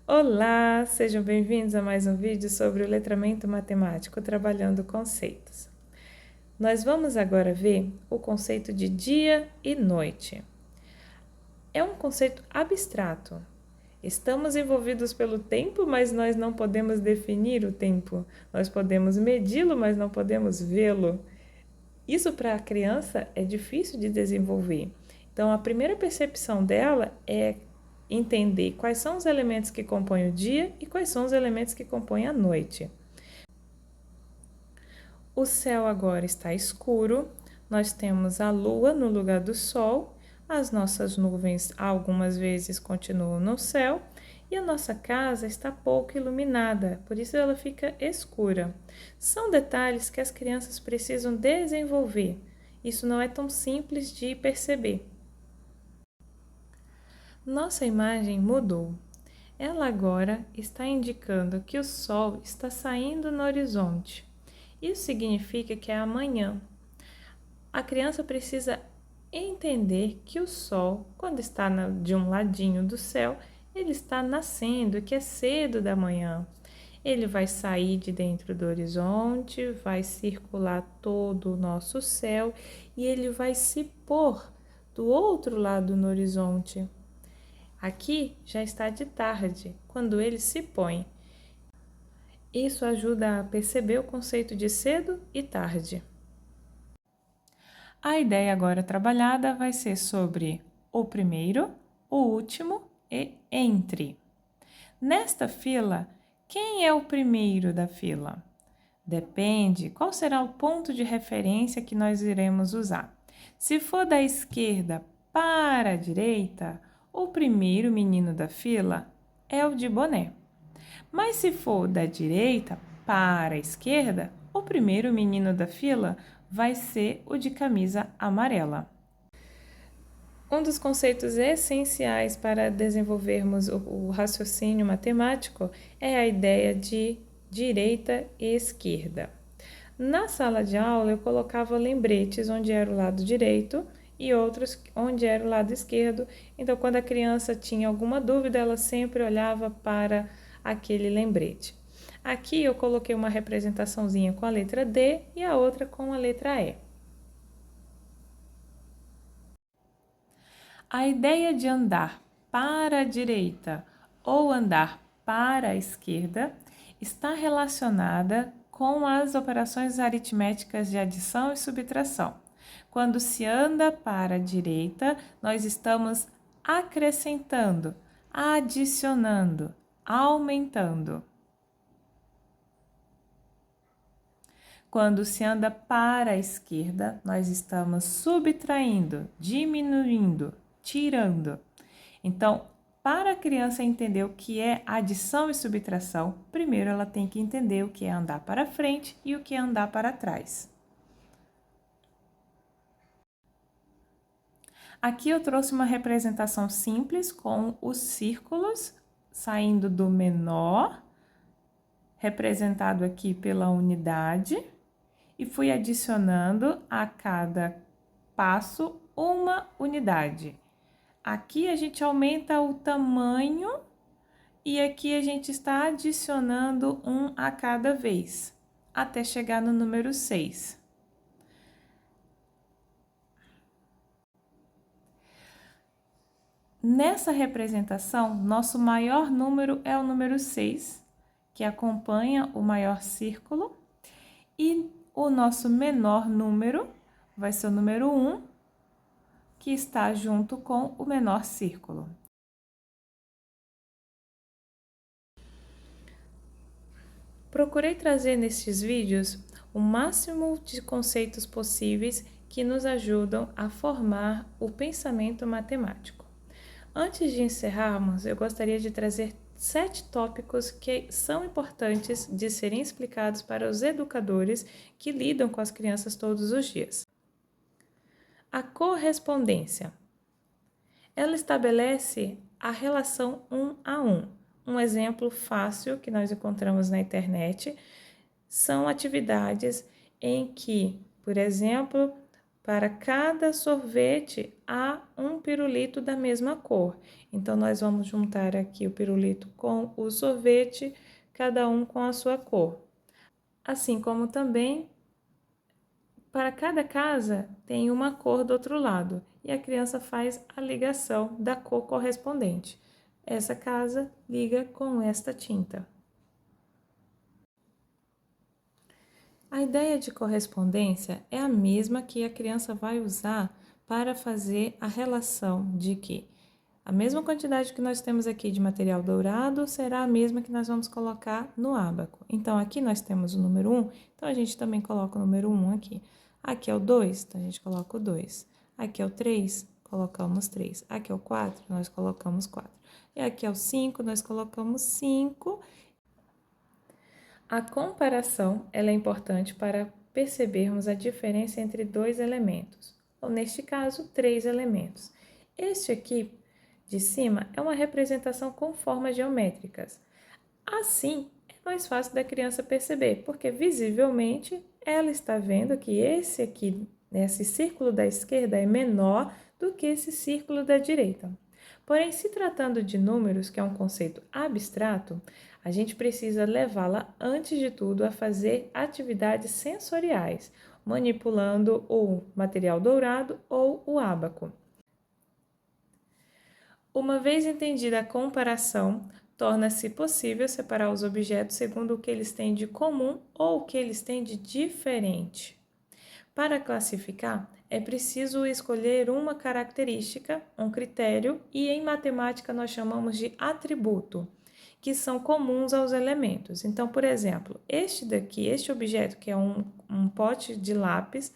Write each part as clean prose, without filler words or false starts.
Olá, sejam bem-vindos a mais um vídeo sobre o letramento matemático, trabalhando conceitos. Nós vamos agora ver o conceito de dia e noite. É um conceito abstrato. Estamos envolvidos pelo tempo, mas nós não podemos definir o tempo. Nós podemos medi-lo, mas não podemos vê-lo. Isso para a criança é difícil de desenvolver. Então, a primeira percepção dela é entender quais são os elementos que compõem o dia e quais são os elementos que compõem a noite. O céu agora está escuro, nós temos a lua no lugar do sol, as nossas nuvens algumas vezes continuam no céu e a nossa casa está pouco iluminada, por isso ela fica escura. São detalhes que as crianças precisam desenvolver, isso não é tão simples de perceber. Nossa imagem mudou. Ela agora está indicando que o sol está saindo no horizonte. Isso significa que é amanhã. A criança precisa entender que o sol, quando está de um ladinho do céu, ele está nascendo, que é cedo da manhã. Ele vai sair de dentro do horizonte, vai circular todo o nosso céu e ele vai se pôr do outro lado no horizonte. Aqui já está de tarde, quando ele se põe. Isso ajuda a perceber o conceito de cedo e tarde. A ideia agora trabalhada vai ser sobre o primeiro, o último e entre. Nesta fila, quem é o primeiro da fila? Depende qual será o ponto de referência que nós iremos usar. Se for da esquerda para a direita, o primeiro menino da fila é o de boné. Mas se for da direita para a esquerda, o primeiro menino da fila vai ser o de camisa amarela. Um dos conceitos essenciais para desenvolvermos o raciocínio matemático é a ideia de direita e esquerda. Na sala de aula, eu colocava lembretes onde era o lado direito e outros onde era o lado esquerdo. Então, quando a criança tinha alguma dúvida, ela sempre olhava para aquele lembrete. Aqui eu coloquei uma representaçãozinha com a letra D e a outra com a letra E. A ideia de andar para a direita ou andar para a esquerda está relacionada com as operações aritméticas de adição e subtração. Quando se anda para a direita, nós estamos acrescentando, adicionando, aumentando. Quando se anda para a esquerda, nós estamos subtraindo, diminuindo, tirando. Então, para a criança entender o que é adição e subtração, primeiro ela tem que entender o que é andar para frente e o que é andar para trás. Aqui eu trouxe uma representação simples com os círculos saindo do menor, representado aqui pela unidade, e fui adicionando a cada passo uma unidade. Aqui a gente aumenta o tamanho e aqui a gente está adicionando um a cada vez, até chegar no número 6. Nessa representação, nosso maior número é o número 6, que acompanha o maior círculo, e o nosso menor número vai ser o número 1, que está junto com o menor círculo. Procurei trazer nestes vídeos o máximo de conceitos possíveis que nos ajudam a formar o pensamento matemático. Antes de encerrarmos, eu gostaria de trazer 7 tópicos que são importantes de serem explicados para os educadores que lidam com as crianças todos os dias. A correspondência. Ela estabelece a relação 1 a 1. Um exemplo fácil que nós encontramos na internet são atividades em que, por exemplo, para cada sorvete há um pirulito da mesma cor. Então, nós vamos juntar aqui o pirulito com o sorvete, cada um com a sua cor. Assim como também, para cada casa tem uma cor do outro lado e a criança faz a ligação da cor correspondente. Essa casa liga com esta tinta. A ideia de correspondência é a mesma que a criança vai usar para fazer a relação de que a mesma quantidade que nós temos aqui de material dourado será a mesma que nós vamos colocar no ábaco. Então, aqui nós temos o número 1, então a gente também coloca o número 1 aqui. Aqui é o 2, então a gente coloca o 2. Aqui é o 3, colocamos 3. Aqui é o 4, nós colocamos 4. E aqui é o 5, nós colocamos 5. A comparação ela é importante para percebermos a diferença entre dois elementos, ou neste caso, três elementos. Este aqui de cima é uma representação com formas geométricas. Assim, é mais fácil da criança perceber, porque visivelmente ela está vendo que esse aqui, esse círculo da esquerda é menor do que esse círculo da direita. Porém, se tratando de números, que é um conceito abstrato, a gente precisa levá-la, antes de tudo, a fazer atividades sensoriais, manipulando o material dourado ou o ábaco. Uma vez entendida a comparação, torna-se possível separar os objetos segundo o que eles têm de comum ou o que eles têm de diferente. Para classificar, é preciso escolher uma característica, um critério, e em matemática nós chamamos de atributo, que são comuns aos elementos. Então, por exemplo, este daqui, este objeto que é um pote de lápis,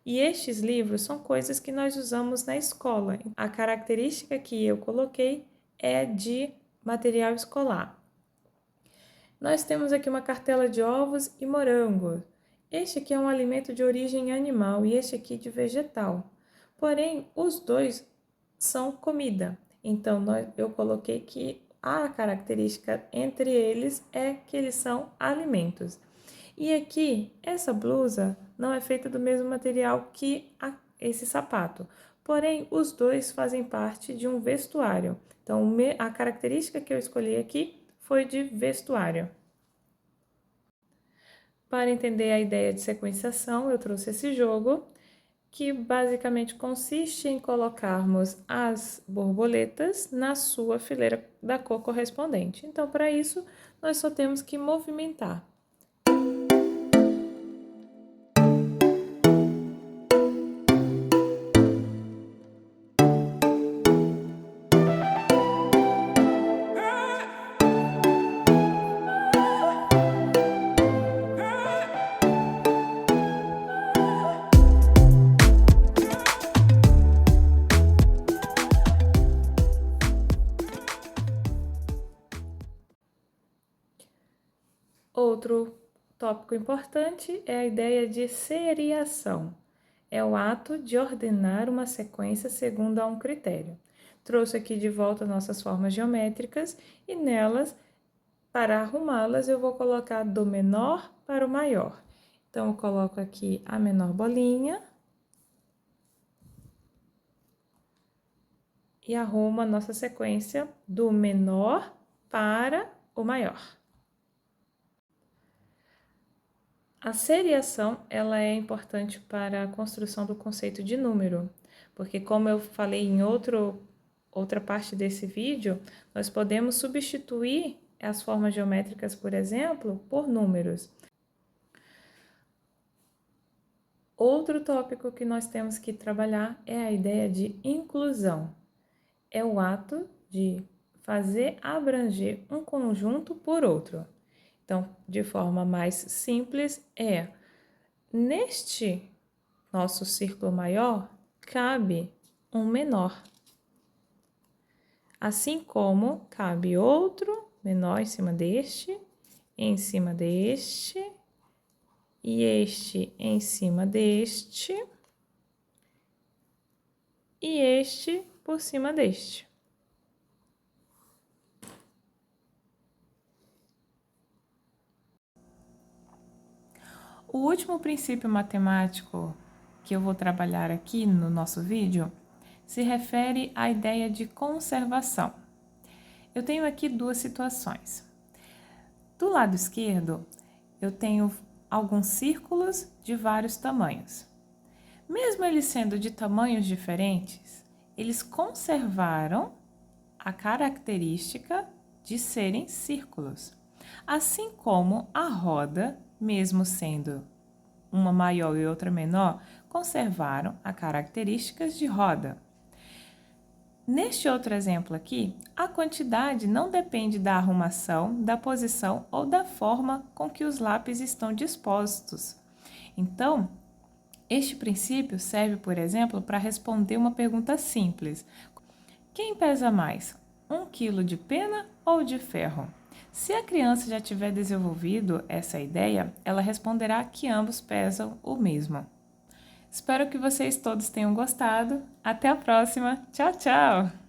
e estes livros são coisas que nós usamos na escola. A característica que eu coloquei é de material escolar. Nós temos aqui uma cartela de ovos e morangos. Este aqui é um alimento de origem animal e este aqui de vegetal. Porém, os dois são comida. Então, eu coloquei que a característica entre eles é que eles são alimentos. E aqui, essa blusa não é feita do mesmo material que esse sapato. Porém, os dois fazem parte de um vestuário. Então, a característica que eu escolhi aqui foi de vestuário. Para entender a ideia de sequenciação, eu trouxe esse jogo, que basicamente consiste em colocarmos as borboletas na sua fileira da cor correspondente. Então, para isso, nós só temos que movimentar. Outro tópico importante é a ideia de seriação. É o ato de ordenar uma sequência segundo a um critério. Trouxe aqui de volta nossas formas geométricas e nelas, para arrumá-las, eu vou colocar do menor para o maior. Então, eu coloco aqui a menor bolinha e arrumo a nossa sequência do menor para o maior. A seriação, ela é importante para a construção do conceito de número, porque como eu falei em outra parte desse vídeo, nós podemos substituir as formas geométricas, por exemplo, por números. Outro tópico que nós temos que trabalhar é a ideia de inclusão. É o ato de fazer abranger um conjunto por outro. Então, de forma mais simples, neste nosso círculo maior, cabe um menor. Assim como cabe outro menor em cima deste, e este em cima deste, e este por cima deste. O último princípio matemático que eu vou trabalhar aqui no nosso vídeo se refere à ideia de conservação. Eu tenho aqui duas situações. Do lado esquerdo, eu tenho alguns círculos de vários tamanhos. Mesmo eles sendo de tamanhos diferentes, eles conservaram a característica de serem círculos. Assim como a roda, mesmo sendo uma maior e outra menor, conservaram as características de roda. Neste outro exemplo aqui, a quantidade não depende da arrumação, da posição ou da forma com que os lápis estão dispostos. Então, este princípio serve, por exemplo, para responder uma pergunta simples. Quem pesa mais, 1 quilo de pena ou de ferro? Se a criança já tiver desenvolvido essa ideia, ela responderá que ambos pesam o mesmo. Espero que vocês todos tenham gostado. Até a próxima. Tchau, tchau!